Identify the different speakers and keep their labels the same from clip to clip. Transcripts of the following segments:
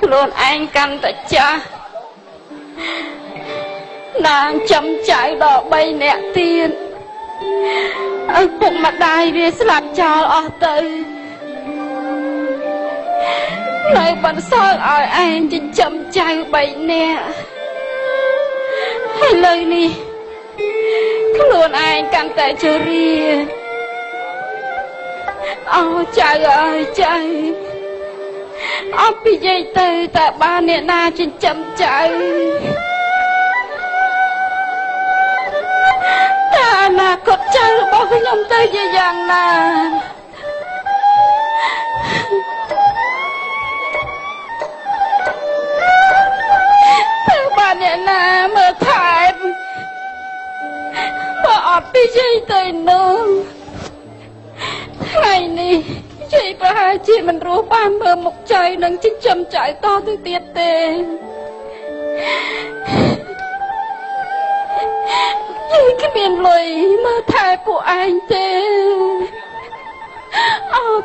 Speaker 1: luôn anh căn tại cha nàng chăm chạy đỏ bay nẹ tiền ở bụng mặt đài về làm cho ở tới lời bắn soi ở anh chỉ chăm chạy bay nè hay lời này luôn anh căn tại cho ria trời ơi trời bị dây từ tại ba nè na trên chậm chạy ta là cột chơi bao cái nhom tới dễ dàng là từ ba nè na mơ thải mà bị dây từ nương ngày này chị và hai chị mình rú ba mơ một trời nâng chính châm chạy to từ tiết tê chị cái miền lùi mơ thai của anh tê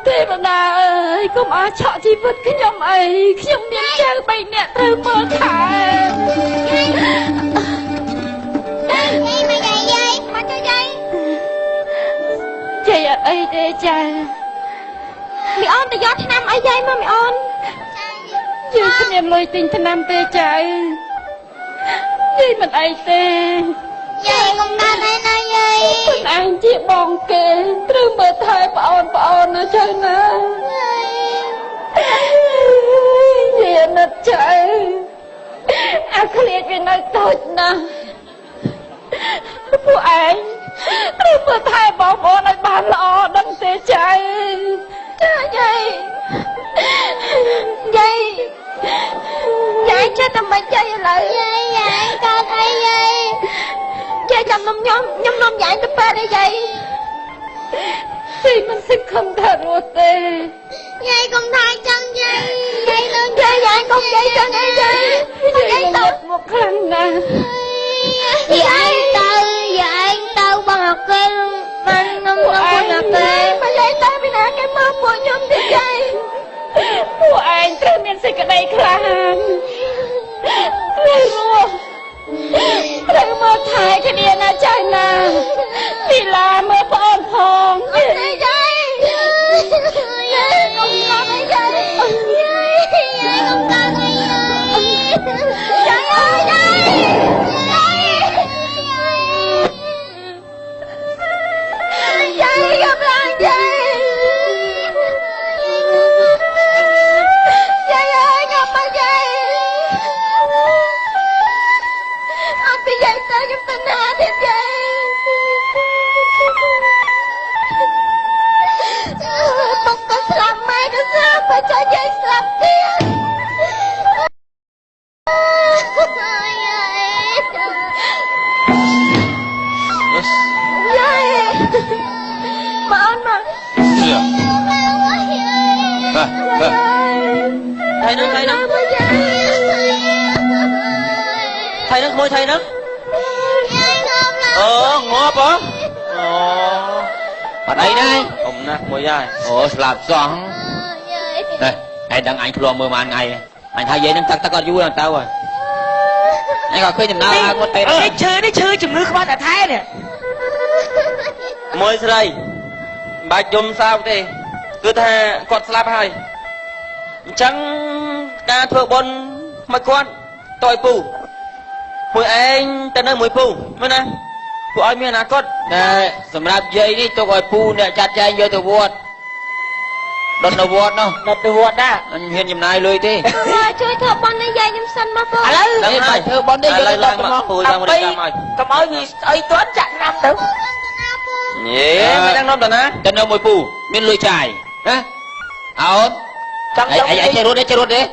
Speaker 1: tê bà nà ơi không ai chọn chị vứt cái nhóm ấy cái nhóm miền chơi bay nẹ từ mơ thai
Speaker 2: đi mà dậy dậy mà chơi dậy
Speaker 1: chị ở đây tê trời
Speaker 2: mẹ ôn từ gió năm ở dây mà mẹ ôn
Speaker 1: chị cái miền lùi tình thân năm tê trời chị mình ai tê
Speaker 2: dây không ta thấy nó dây
Speaker 1: mình anh chị bòn kê từ mơ thai bà ôn nó chơi nè chị nít trời anh khá liệt vì nơi tốt nè phụ anh từ mơ thai bà ôn này bà lọ đâm tê trời dây dây dây chết tầm bà chơi lại
Speaker 2: dây dây con thấy dây
Speaker 1: chơi chồng nhóm dạy tụi ba đây dây thì mình sẽ không thật rồi tê
Speaker 2: dây con thay chân dây dây lưng
Speaker 1: dây dạy con dây chân dây dây dây tốt một lần nè
Speaker 2: dạy tao bằng học kê mình không có học kê
Speaker 1: mà dây tao mới nè cái mơ của nhóm thì dây của anh từ miền xích ở đây khá hàng người rùa từ mơ thai cái điện ở trời nè thì là mơ phong phong
Speaker 2: dây dây không có cái dây dây không có cái dây dây ơi dây
Speaker 1: dây gặp lại dây dây ơi gặp lại dây anh bị dây tới giúp tình hạ thiệt dây bông có làm mai nó ra phải cho dây làm tiền dây mà anh mà
Speaker 3: thầy nước thầy nước môi thầy nước ngọt hả ở đây đây ông nè môi dài làm xong đây anh đang anh luôn 10 ngàn ngày anh thay giấy nó tắc con vui làm tao rồi anh còn khuyên chùm nào con tay
Speaker 4: đấy chơi chùm nước các bạn đã thay nè
Speaker 3: môi đây bà chùm sao thế cứ thà con slap hai chẳng ca thưa bon mấy con tôi pù mùi anh tên ơi mùi pù mới nè của ai miền nào con nè sầm rạp dây đi tôi gọi pù nè chặt chay vô từ vuột đợt đầu vuột đâu
Speaker 4: đợt đầu vuột đó
Speaker 3: anh hiền giùm này lười đi
Speaker 2: chơi thợ bon này dây nhâm xanh mà po
Speaker 3: lấy bài thơ bon đi lấy lại mà pù ra một đi ra mày
Speaker 4: cầm ơi gì ấy toán chặn năm đâu
Speaker 3: yeah mày đang nói tao nè tên ơi mùi pù miền lười chài hả áo ai chơi rốt đấy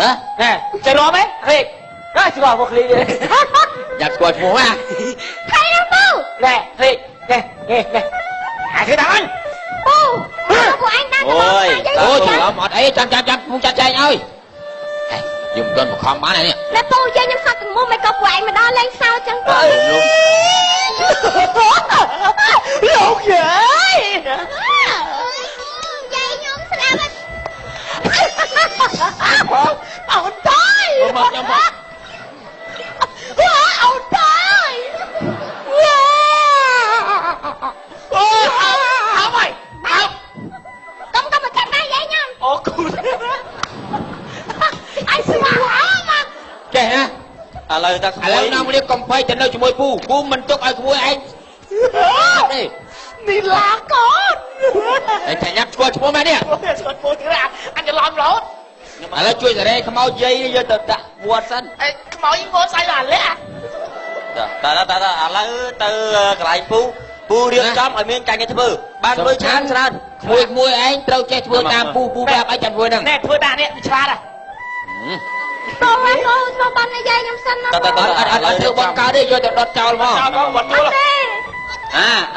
Speaker 3: hả
Speaker 4: nè chơi rốt đấy thiệt đó chỉ bảo một ly đi
Speaker 3: giặt quạt mũ à
Speaker 2: hay đâu đâu
Speaker 4: nè thiệt nè ai thứ đó
Speaker 2: của anh đang
Speaker 3: ôi một ấy chặt muốn chặt chay ơi dùng cơn một con má này nè
Speaker 2: mẹ po chơi nhưng sao từng mua mày cọc của anh mà đo lên sao chẳng có
Speaker 3: luôn
Speaker 4: lột vậy
Speaker 2: dây nhóm sao
Speaker 4: Ông tới
Speaker 3: Một nhau một
Speaker 4: Ông tới Ông ơi
Speaker 2: Không có mà cắt tay vậy nha.
Speaker 4: Ủa cô Anh xin quá mà
Speaker 3: Kể nè lời ta
Speaker 4: ឥឡូវនាំលៀបកំភៃទៅនៅជាមួយពូពូមិនទុកឲ្យក្មួយឯងនេះនេះឡាកូនតែតែញ៉ាំឈ្មោះមែននេះឈ្មោះទៀតអញច្រឡំរហូតឥឡូវជួយសារ៉េខ្មោចយាយយកទៅដាក់វត្តសិនអេខ្មោចងត់ស្អីដល់លាក់
Speaker 3: តាឥឡូវទៅកន្លែងពូរៀបចំឲ្យមានការងារធ្វើបានលុយច្រើន
Speaker 4: មួយឯងត្រូវចេះធ្វើតាមពូប្រាប់ឲ្យចាំធ្វើហ្នឹងណែធ្វើតាមនេះឆ្លាតហ៎
Speaker 2: បងមកបាននិយាយខ្ញុំសិនណា
Speaker 3: តើអត់ធ្វើបន់កើតទេយកទៅដុតចោលមក
Speaker 4: ចោលមកវត្តយល់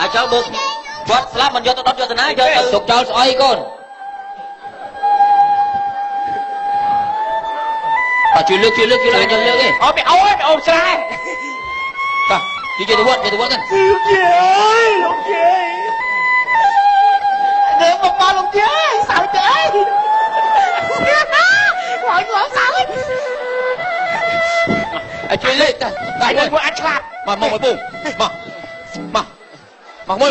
Speaker 3: អាចចូលបើវត្តស្លាប់មិនយកទៅដុតយកទៅណាយកទៅ
Speaker 4: ទុកចោលស្អុយកូនបាទជួយលើកទេអូពីអូស្រែបាទជួយទៅវត្តទៅហ្នឹងលោកយាយដើរមកលោកយាយសើចទៅអីមកសើចជួយលេខតែមួយអាចឆ្លាតមកពូមកមួយ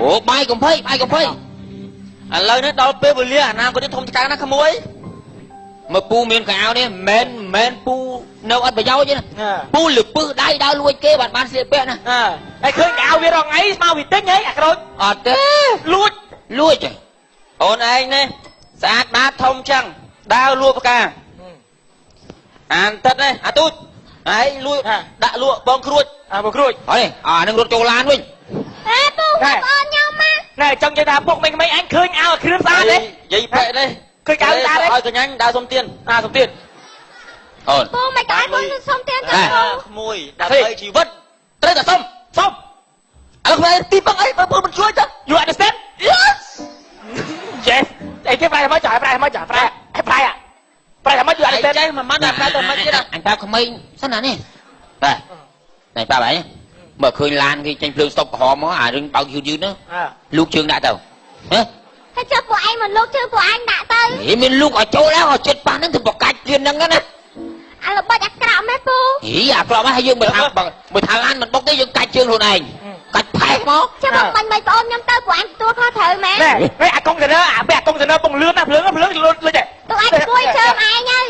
Speaker 4: អូបាយកំភៃឥឡូវនេះដល់ពេលវេលាអាណាគាត់ធំចកាណាក្មួយមើលពូមានកៅនេះមិនពូនៅអត់ប្រយោជន៍ទេណាពូលឺពឹសដៃដើរលួចគេបានស្លៀកពាក់ណាហើយឃើញកៅវារងអីស្មៅវិទិញហីអាក្រូចអត់ទេលួច
Speaker 3: អូនឯងនេះស្អាតបាតធំចឹងដើរលួចផ្កាអានទឹកនេះអាទូចហើយលួចដាក់លក់បងគ្រួច
Speaker 4: ហើយអានឹងរត់ចូលឡានវិញ
Speaker 2: អេពូបងខ្ញុំមក
Speaker 4: ណែចង់និយាយថាពុកមិនអញឃើញអើគ្រឿងស្អាតទេ
Speaker 3: និយាយបែកនេះ
Speaker 4: ឃើញកៅស្អាតទេ
Speaker 3: ឲ្យកញ្ញាដើរសុំទៀន
Speaker 4: សុំទៀនអូន
Speaker 2: ពូមិនដែរបងសុំទៀនទៅ
Speaker 3: ក្មួយដើម្បីជីវិតត្រូវតែសុំឥឡូវខ្មែរទីពឹងអីបើពូមិនជួយទៅ
Speaker 4: You understand
Speaker 3: Yes
Speaker 4: ចេះអីគេប្រែមកចាប្រែមកចាប្រែថាមក You understand
Speaker 3: ចេះមិនបានប្រែទៅមកទៀត
Speaker 4: អញប្រាប់ក្មេងសិនណានេះបាទណែប្រាប់អីមើលឃើញឡានគេចេញភ្លើងស្តុបក្រហមមកអារឿងបើកយឺតហ្នឹងលោកជើងដាក់ទៅហ៎
Speaker 2: ហើយចាប់ពួកឯងមកលោកជើងពួកឯងដាក់ទៅ
Speaker 4: ហេមានលោកឲ្យចូលហើយឲ្យចិត្តប៉ះហ្នឹងទៅបកាច់ទៀតហ្នឹងណា
Speaker 2: អាល្បិចអាក្រក់មែនពូ
Speaker 4: ហីអាក្រក់ហ្នឹងហើយយើងបើថាឡានមិនបុកទេយើងកាច់ជើងខ្លួនឯងកាច់ផែមក
Speaker 2: ចាំបងបាញ់បងប្អូនខ្ញុំទៅពួកឯងទទួលខុសត្រូវមែន
Speaker 4: ណែអាកុងតឺន័រអាកុងតឺន័រពងលឿនណាភ្លើងលុយទេ
Speaker 2: ពួកឯងគួយជើងឯងហើយ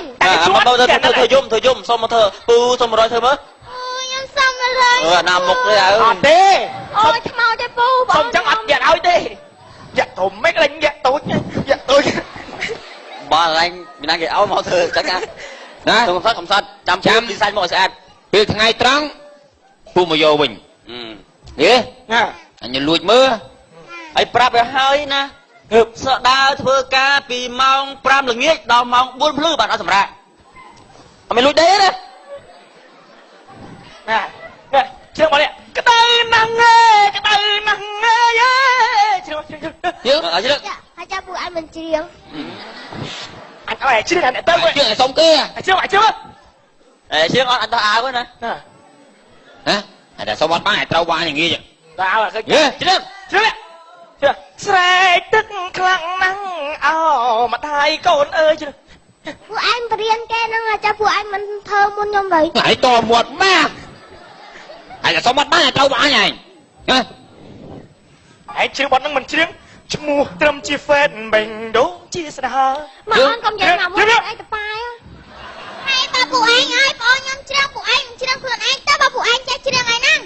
Speaker 3: ធ្វើយំសុំមកធ្វើពូសុំ100ធ្វើមើល
Speaker 2: ខ្ញុំសុំ100
Speaker 3: ណាមុខទេ
Speaker 4: អត់ទេ
Speaker 2: អូយខ្មោចទេពូ
Speaker 4: បងចឹងអត់យកឲ្យទេយកធំមិនលេងយកទូច
Speaker 3: បើឡើងមានណាគេឲ្យមកធ្វើចឹងណាកំសត់ចាំឌីហ្សាញមកឲ្យស្អាត
Speaker 4: ពេលថ្ងៃត្រង់ពូមកយកវិញហេណាអញលួចមើល
Speaker 3: ឲ្យប្រាប់ឲ្យហើយណាសដើរធ្វើការពីម៉ោង5ល្ងាចដល់ម៉ោង4ភ្លឺបានអត់សម្រាប់អត់មានលួចទេណា
Speaker 4: ជឿមកនេះក្តៅណាស់ជឿ
Speaker 2: ហើយចាប់ពួកឯងមិនច្រៀង
Speaker 4: អញឲ្យច្រៀងទៅជឿឲ្យសុំគេជឿ
Speaker 3: ច្រៀងអត់ដោះអាវណា
Speaker 4: ហ៎តែសុំអត់បានឲ្យត្រូវបានយ៉ាងงี้
Speaker 3: ដោះអាវឃើញច្រៀង
Speaker 4: ស្រែកទឹកខ្លាំងណាស់អោម្ដាយកូនអើយ
Speaker 2: ពួកឯងបរៀនគេហ្នឹងចាប់ពួកឯងមិនធ្វើមុនខ្ញុំវិញ
Speaker 4: ហើយតមាត់ម៉ាហើយសុំអត់បានឲ្យត្រូវបានឯងឯងជឿបត់ហ្នឹងមិនច្រៀងឈ្មោះត្រឹមជា Fed មិនដូចជាស្ដា
Speaker 2: មកអូនកំយ៉ាងណាមកអីតប៉ាហើយបើពួកឯងហើយបងខ្ញុំច្រៀងពួកឯងច្រៀងខ្លួនឯងទៅបើពួកឯងចេះច្រៀងឯហ្នឹង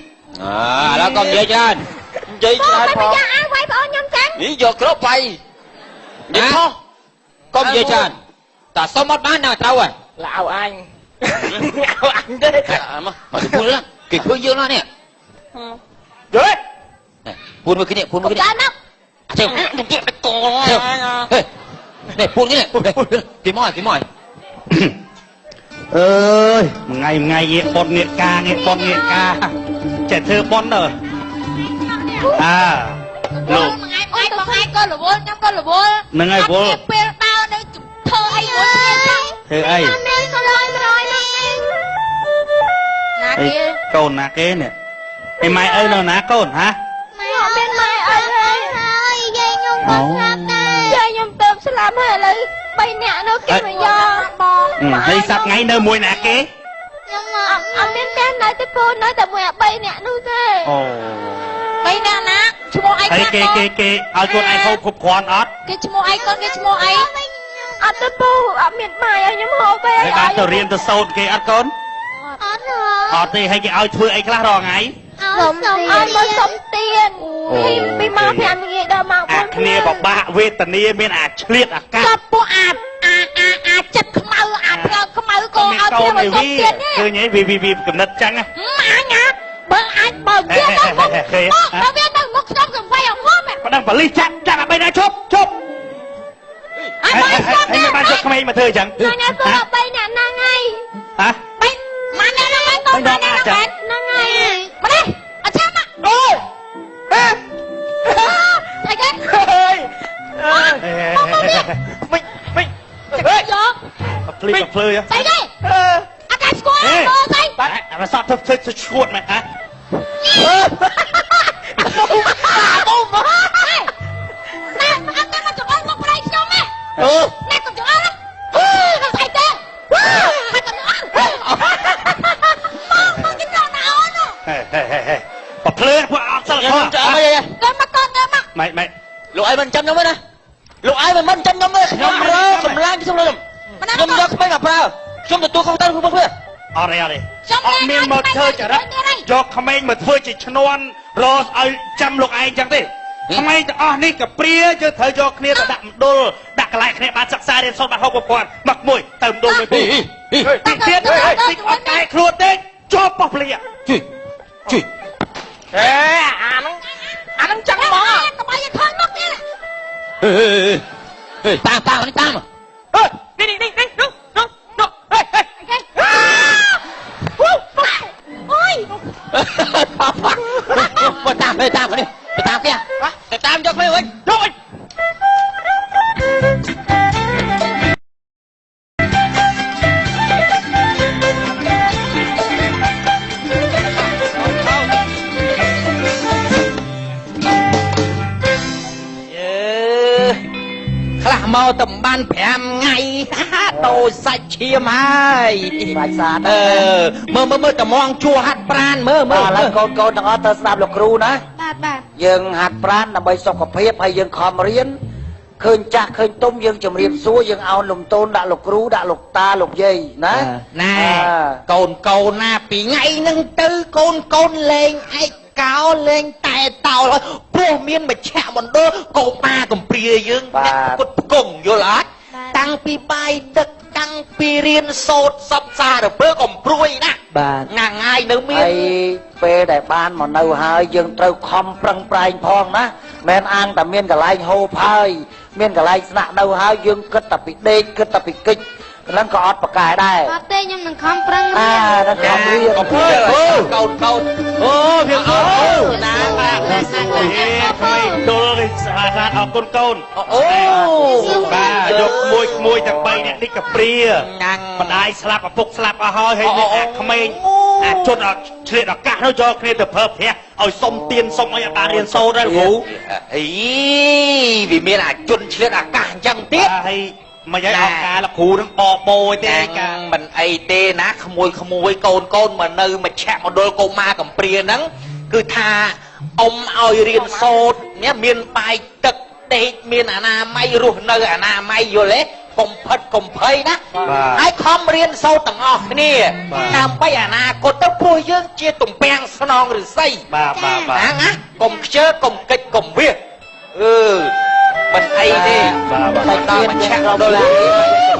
Speaker 4: ឥឡូវកុំនិយាយច្រើន
Speaker 2: ផងមិនយ៉ាងឲ្យវាយបងខ្ញុំចឹង
Speaker 3: នេះយកគ្រាប់វាយ
Speaker 4: និយាយខុសកុំនិយាយច្រើនតែសុំអត់បានដល់ត្រូវហើយឡាវអញទេមកទៅពលគេធ្វើយើងណានេះយល់ពួនមកគ្នា
Speaker 2: ចាំមក
Speaker 4: អញ្ចឹងនេះពួននេះគេមកអើយថ្ងៃងាកប៉ុនងាកការចេះធ្វើប៉ុនទៅ
Speaker 2: លោក ថ្ងៃកូនរវល់ខ្ញុំកូនរវល់ហ្នឹងហើយវល់ពេលដើរនៅធ្វើអីវល់ធ្វើអីណាគេកូនណាគេនេះឯម៉ែឪនៅណាកូនហ៎ម៉ែអត់មានម៉ែឪហើយយាយខ្ញុំក៏ស្លាប់ដែរយាយខ្ញុំទៅស្លាប់ហើយឥឡូវ3នាក់នៅគេមកយកបងហើយសប្តាហ៍ថ្ងៃនៅមួយណាគេខ្ញុំអត់មានតែនៅតែកូននៅតែមួយ3នាក់នោះទេអូ3នាក់ណាឈ្មោះអីគេឲ្យកូនឯងហូបគ្រប់គ្រាន់អត់គេឈ្មោះអីកូនគេឈ្មោះអីអត់ទៅពូអត់មានបាយឲ្យខ្ញុំហូបទេហើយបានទៅរៀនទៅសូត្រគេអត់កូនអត់ទេហើយគេឲ្យធ្វើអីខ្លះរាល់ថ្ងៃសុំឲ្យមកសុំទៀនពីម៉ោង5ងាយដល់ម៉ោង4គ្នាបបាក់វេទនាមានអាឆ្លៀតអាកាសចាប់ពួកអាចិត្តខ្មៅអាផ្លូវខ្មៅក៏ឲ្យគ្នាមកសុំទៀនឃើញហីវាកំណត់ចឹងណាអញបើអាចបើវាទៅមុខបើវាទៅមុខខ្ញុំក៏វាយអត់មកប៉ណ្ណឹងបលិសចាក់ឲ្យបីណាជប់ហើយមិនបានយកក្មេងមកធ្វើអញ្ចឹងខ្ញុំទៅ3នាក់ហ្នឹងហើយហ៎ម៉ាអ្នកហ្នឹងហើយកូនម៉ាអ្នកហ្នឹងហើយមកនេះអត់ចាំមកអូអីគេមិនយកភ្លឺស្អីគេអាកាស្គាល់មើលស្អីបាទអាសតធ្វើឈួតមែនហ៎អូមកណាអត់មកចង្អុលមកប្រៃខ្ញុំណាណាកុំចង្អុលណាស្អីទេហើយកុំចង្អុលមកគេចង់ណាអូនបភ្លើពួកអត់សិលផងចាំអីកូនមកម៉េចលោកអីមិនចាំខ្ញុំទេណាលោកអីមិនចាំខ្ញុំទេខ្ញុំរើកម្លាំងខ្ញុំយកក្មេងមកប្រើខ្ញុំទទួលខុសត្រូវគ្រប់គ្នាអត់ទេអត់មានមកធ្វើចរិតយកក្មេងមកធ្វើជាឈ្នន់រកឲ្យចាំលោកឯងចឹងទេក្មេងទាំងអស់នេះកាព្រាយើងត្រូវយកគ្នាទៅដាក់មណ្ឌលដាក់កន្លែងគ្នាបានសិក្សារៀនសូត្របានហូបប្រព័ន្ធមកមួយទៅមណ្ឌលមួយពីទៀតអត់តែខ្លួនទេជាប់បោះភ្លៀជួយអាហ្នឹងចឹងហ្មងកុំឲ្យឃើញមកទៀតតាមនេះតាមនេះនោះអូយមកតាមនេះទៅតាមគេទៅតាមយកខ្លួនវិញលោកខ្លះមកតំបាន5ថ្ងៃដូរសាច់ឈាមហើយសាច់សាតមើលតំងជួហាត់ប្រានមើលឥឡូវកូនទាំងអស់ទៅស្ដាប់លោកគ្រូណាបាទយើងហាត់ប្រានដើម្បីសុខភាពហើយយើងខំរៀនឃើញចាស់ឃើញទុំយើងជំរាបសួរយើងឲ្យលំទោនដាក់លោកគ្រូដាក់លោកតាលោកយាយណាកូនណាពីថ្ងៃហ្នឹងទៅកូនលេងឯកោលេងតែតោព្រោះមានមជ្ឈមណ្ឌលកោប៉ាកំព្រាយើងអ្នកគុតផ្គង់យល់អត់តាំងពីបាយទឹកតាំងពីរៀនសូត្រសពសារពើកំព្រួយណាបាទណាងាយនៅមានហើយពេលដែលបានមកនៅហើយយើងត្រូវខំប្រឹងប្រែងផងណាមិនអាងតែមានកន្លែងហូបហើយមានកន្លែងស្នាក់នៅហើយយើងគិតតែពីដេកគិតតែពីកិច្ចហ្នឹងក៏អត់ប្រកែដែរអត់ទេខ្ញុំនឹងខំប្រឹងរៀននឹងខំរៀនកូនអូវាណាបាទដុលនេះស្អាតអរគុណកូនអូបាទយកក្មួយទាំង3នាក់នេះកាព្រាម្ដាយស្លាប់ឪពុកស្លាប់អស់ហើយនេះអាក្មេងអាចត់ឆ្លៀតឱកាសនោះយកគ្នាទៅប្រើប្រាស់ឲ្យសុំទៀនសុំអីឲ្យបានរៀនសូត្រដែរគ្រូអីវាមានអាចត់ឆ្លៀតឱកាសអញ្ចឹងទៀតហើយមិនឲ្យអង្គការលោកគ្រូនឹងបបោទេកាមិនអីទេណាក្មួយកូនមកនៅមជ្ឈមណ្ឌលកុមារកំព្រាហ្នឹងគឺថាអ៊ំឲ្យរៀនសូត្រនេះមានបាយទឹកដេកមានអនាម័យរស់នៅអនាម័យយល់ទេកុំផិតកុំភ័យណាហើយខំរៀនសូត្រទាំងអស់គ្នាដើម្បីអនាគតទៅព្រោះយើងជាទំពាំងស្នងឫស្សីបាទណាកុំខ្ជិលកុំកិច្ចកុំវាមិនអីទេតែដល់មជ្ឈមណ្ឌល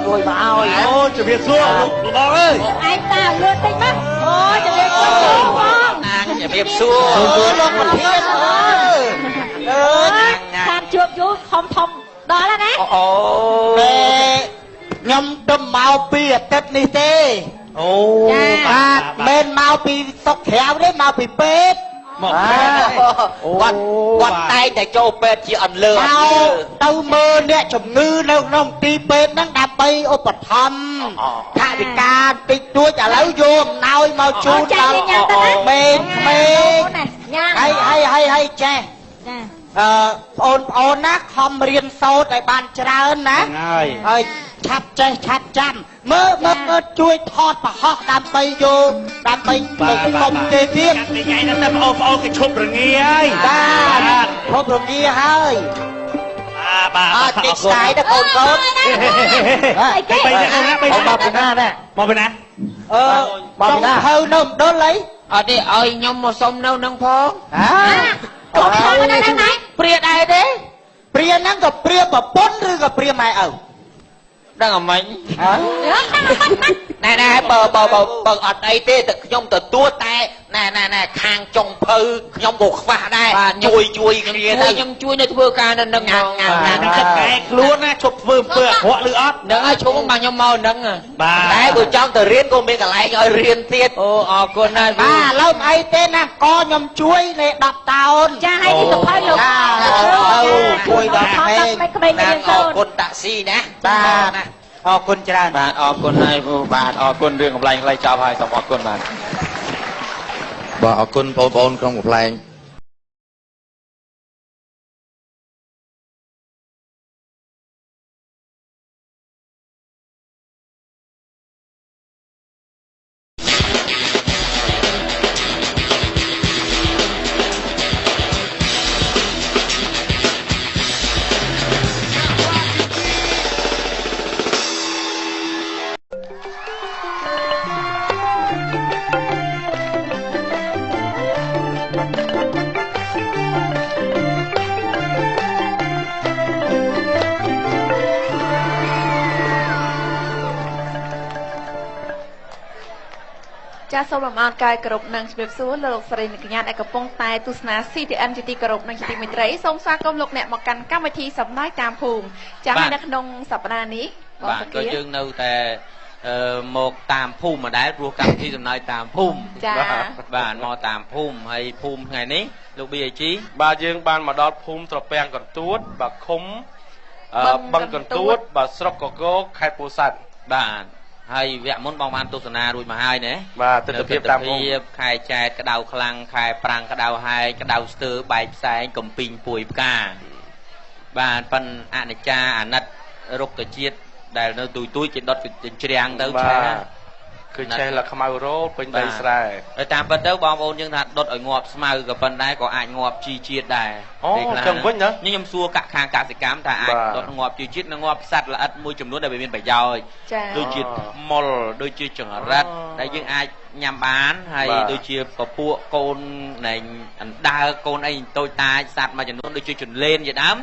Speaker 2: ជួយមកឲ្យអូជំរាបសួរលោកបងអើយឯងតាលឿនតិចមកអូជំរាបសួរបងជំរាបសួរលោកប្រធានខានជួបយូរធំដល់ហើយណាអូខ្ញុំទៅមកពីអាទិត្យនេះទេអូបាទមិនមកពីសុកក្រៅទេមកពីពេទ្យ គាត់តែងតែចូលពេទ្យជាអន្លើទៅមើលអ្នកជំងឺនៅក្នុងទីពេទ្យហ្នឹងដើម្បីឧបត្ថម្ភថវិកាតិចតួចឥឡូវយកអំណោយមកជូនដល់មេហើយចេះបងប្អូនណាខំរៀនសូត្រឲ្យបានច្រើនណាហើយឆាប់ចេះឆាប់ចាំមើលជួយថតប្រហោះដើម្បីយកដើម្បីទៅគុំទេទៀតថ្ងៃនេះតែបងប្អូនគេឈប់រងាហើយបាទឈប់រងាហើយបាទតិចស្ដាយដល់កូនហើយគេមកពីណាមកពីណាមកពីណាហើយនៅដុលអី
Speaker 4: អត់ទេឲ្យខ្ញុំមកសុំនៅនឹងផង
Speaker 1: កូនទៅនៅហ្នឹងណា
Speaker 2: ព្រាដែរទេព្រាហ្នឹងក៏ព្រាប្រពន្ធឬក៏ព្រាម៉ែឪ
Speaker 4: ដឹងអមិញ
Speaker 2: ណែបើអត់អីទេតែខ្ញុំទទួលតែណែខាងចុងភៅខ្ញុំក៏ខ្វះដែរជួយគ្នាទៅ
Speaker 4: ខ្ញុំជួយនៅធ្វើការនៅនឹង
Speaker 2: ហ្នឹងទឹកកែខ្លួនណាឈប់ធ្វើអំពើអាក្រក់ឬអត់
Speaker 4: ហ្នឹងហើយឈប់មកខ្ញុំមកហ្នឹង
Speaker 2: បាទតែបើចង់ទៅរៀនក៏មានកន្លែងឲ្យរៀនទៀត
Speaker 4: អូអរគុណណាស់
Speaker 2: បាទឥឡូវអីទេណាកខ្ញុំជួយលេ10តោន
Speaker 1: ចាឲ្យទីសុភ័យលោក
Speaker 2: ជួយដល់ក្មេងអរគុណតាក់ស៊ីណាបាទអរគុណច្រើន
Speaker 4: បាទអរគុណហើយបាទអរគុណរឿងកំ pl ែងខ្លីចប់ហើយសូមអរគុណបាទ
Speaker 5: បាទអរគុណបងប្អូនក្រុមកំ pl ែង
Speaker 6: សូមលំអរកាយគោរពនិងជំរាបសួរលោកស្រីនិងកញ្ញាដែលកំពុងតែទស្សនា CTN ជាទីគោរពនិងជាទីមេត្រីសូមស្វាគមន៍លោកអ្នកមកកាន់កម្មវិធីសំណើតាមភូមិចា៎នៅក្នុងសប្តាហ៍នេះ
Speaker 4: បាទក៏យើងនៅតែមកតាមភូមិម្ដងព្រោះកម្មវិធីសំណើតាមភូមិ
Speaker 6: ចា៎
Speaker 4: បាទមកតាមភូមិហើយភូមិថ្ងៃនេះលោក BAG
Speaker 7: បាទយើងបានមកដល់ភូមិត្រពាំងកន្ទួតបាទឃុំបឹងកន្ទួតបាទស្រុកកកោខេត្តពោធិ៍សាត់
Speaker 4: បាទហើយវគ្គមុនបងបានទស្សនារួចមកហើយណា
Speaker 7: បាទទស្សនវិជ្ជាតាមភូមិ
Speaker 4: ខែចែកក្តៅខ្លាំងខែប្រាំងក្តៅហែកក្តៅស្ទើបែកផ្សែងកំពីងពួយផ្កាបាទប៉ិនអនិច្ចាអាណិតរុក្ខជាតិដែលនៅទួយជាដុតជ្រាំងទៅឆេះ
Speaker 7: គឺឆេះលខ្មៅរោលពេញដីស្រែ
Speaker 4: ហើយតាមពិតទៅបងប្អូនយើងថាដុតឲ្យងាប់ស្មៅក៏ប៉ុន្តែក៏អាចងាប់ជីជាតិដែរ
Speaker 7: អូចឹងវិញណា
Speaker 4: ខ្ញុំសួរខាងកសិកម្មថាអាចដុតងាប់ជីជាតិនិងងាប់សត្វល្អិតមួយចំនួនដែលវាមានប្រយោជន៍ដូចជាមុលដូចជាចង្រិតដែលយើងអាចញ៉ាំបានហើយដូចជាពពួកកូននៃអណ្ដើកកូនអីតូចតាចសត្វមួយចំនួនដូចជាជន្លេនជាដើម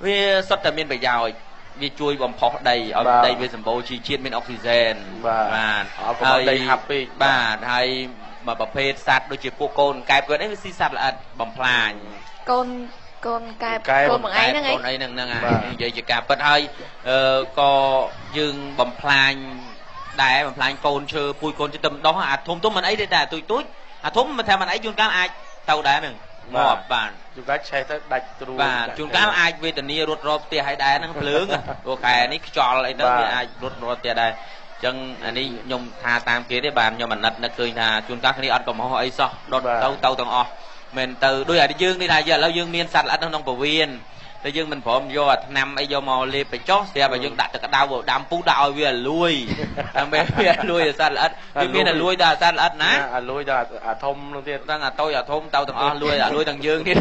Speaker 4: វាសុទ្ធតែមានប្រយោជន៍វាជួយបំផុសដីឲ្យដីវាសម្បូរជីជាតិមានអុកស៊ីហ្សែន
Speaker 7: បាទហើយដីហាប់ពេក
Speaker 4: បាទហើយមួយប្រភេទសត្វដូចជាពួកកូនកែបគាត់អីវាស៊ីសត្វល្អិតបំផ្លាញ
Speaker 6: កូនកែបកូនមួយឯងហ្នឹង
Speaker 4: កូនអីហ្នឹងនិយាយជាការពិតហើយក៏យើងបំផ្លាញដែរបំផ្លាញកូនឈើពួយកូនជិតដោះអាធំមិនអីទេតែទូចអាធំមិនថាមិនអីជួនកាលអាចទៅដែរហ្នឹងងាប់បាទ
Speaker 7: ជួនកាលឆេះទៅដាច់ទ្រូង
Speaker 4: បាទជួនកាលអាចវេទនារត់រកផ្ទះឲ្យដែរហ្នឹងភ្លើងព្រោះខែនេះខ្យល់អីទៅវាអាចរត់រកផ្ទះដែរអញ្ចឹងអានេះខ្ញុំថាតាមគេទេបាទខ្ញុំអាណិតនឹកឃើញថាជួនកាលគ្នាអត់កំហុសអីសោះដុតទៅទាំងអស់មិនទៅដូចអាយើងនេះថាឥឡូវយើងមានសត្វល្អិតក្នុងពវៀនតែយើងមិនព្រមយកអាថ្នាំអីយកមកលេបបញ្ចុះស្រាប់តែយើងដាក់ទឹកក្តៅដាំពុះដាក់ឲ្យវាលួយដើម្បីវាលួយសត្វល្អិតវាមានតែលួយដល់សត្វល្អិតណា
Speaker 7: លួយដល់អាធំនោះទៀត
Speaker 4: ទាំងអាតូចអាធំទៅទាំងអស់លួយទាំងយើងទៀត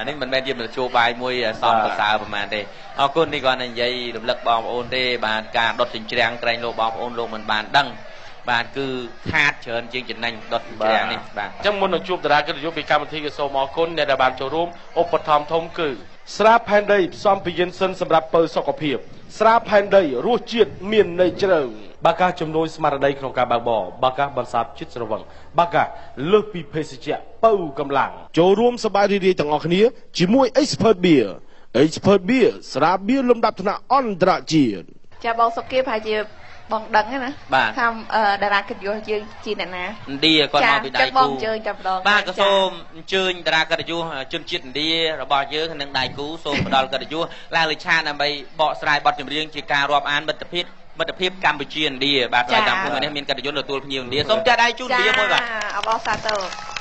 Speaker 4: នេះមិនមែនជាមធ្យោបាយមួយសំប្រសើរប្រហែលទេអរគុណនេះគាត់និយាយរំលឹកបងប្អូនទេបាទការដុតចិញ្ច្រាំងក្រែងលោកបងប្អូនលោកមិនបានដឹងបាទគឺខាតច្រើនជាងចំណេញដុតជ្រាំងនេះបាទ
Speaker 7: អញ្ចឹងមុននឹងជួបតារាកិត្តិយសពីកម្មវិធីក៏សូមអរគុណអ្នកដែលបានចូលរួមឧបត្ថម្ភធំគឺស្រាផែនដីផ្សំពីយិនសិនសម្រាប់ពៅសុខភាពស្រាផែនដីរសជាតិមានន័យជ្រៅបាកាជំនួយស្មារតីក្នុងការបើកបរបាកាបន្សាបចិត្តស្រវឹងបាកាលើសពីភេសជ្ជៈពៅកម្លាំងចូលរួមសប្បាយរីករាយទាំងអស់គ្នាជាមួយ Expert Beer Expert Beer ស្រាបៀរលំដាប់ថ្នាក់អន្តរជាតិ
Speaker 6: ច ចាបងសុគាប្រហែលជាបងដឹងណាថាតារាកិត្តិយសយើងជាអ្នកណា
Speaker 3: ឥណ្ឌាគាត់មកពីដៃគូ
Speaker 6: បងអញ្ជើញតែម្ដង
Speaker 3: បាទក៏សូមអញ្ជើញតារាកិត្តិយសជនជាតិឥណ្ឌារបស់យើងនិងដៃគូសូមផ្ដល់កិត្តិយសឡើងលើឆានដើម្បីបកស្រាយបទចម្រៀងជាការរាប់អានមិត្តភាពកម្ពុជាឥណ្ឌាបាទហើយតាមភូមិនេះមានកិត្តិយសទទួលភ្ញៀវឥណ្ឌាសូមចាត់ដៃជូនឥណ្ឌាមួយបាទ
Speaker 6: អបអរសាទរ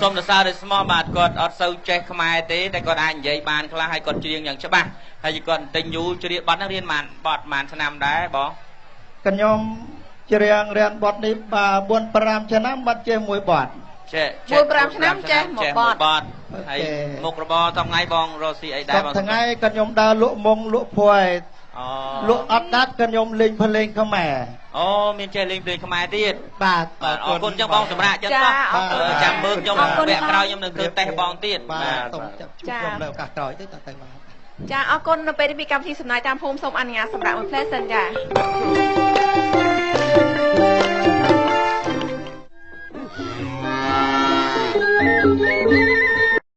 Speaker 3: សូមសរសើរដោយស្មោះបាទគាត់អត់សូវចេះខ្មែរទេតែគាត់អាចនិយាយបានខ្លះហើយគាត់ច្រៀងយ៉ាងច្បាស់ហើយគាត់ទិញយូរច្រៀងបទហ្នឹងរៀនបានបទប៉ុន្មានឆ្នាំដែរបង
Speaker 2: ខ្ញុំច្រៀងរៀនបទនេះ4 5ឆ្នាំបាត់ចេះមួយបទ
Speaker 3: ចេះ
Speaker 6: 4 5ឆ្នាំចេះមួយបទ
Speaker 3: ហើយមុខរបរថ្ងៃ បងរស់ស៊ីអីដែរបង
Speaker 2: ថ្ងៃក៏ខ្ញុំដើរលក់មុងលក់ភួយលក់អត់ដាច់ក៏ខ្ញុំលេងភ្លេងខ្មែរ
Speaker 3: អូមានចេះលេងភ្លេងខ្មែរទៀត
Speaker 2: បាទ
Speaker 3: អរគុណចឹងបងសម្រាប់ចឹងសោះចាំមើលខ្ញុំវគ្គក្រោយខ្ញុំនឹងធ្វើតេស្តបងទៀត
Speaker 2: បាទសូមជួបខ្ញុំនៅឱកាសក្រោយទៅបាទ
Speaker 6: ចាអរគុណនៅពេលនេះពីកម្មវិធីសំណាយតាមភូមិសូមអនុញ្ញាតសម្រាប់មួយផ្លែសិនចា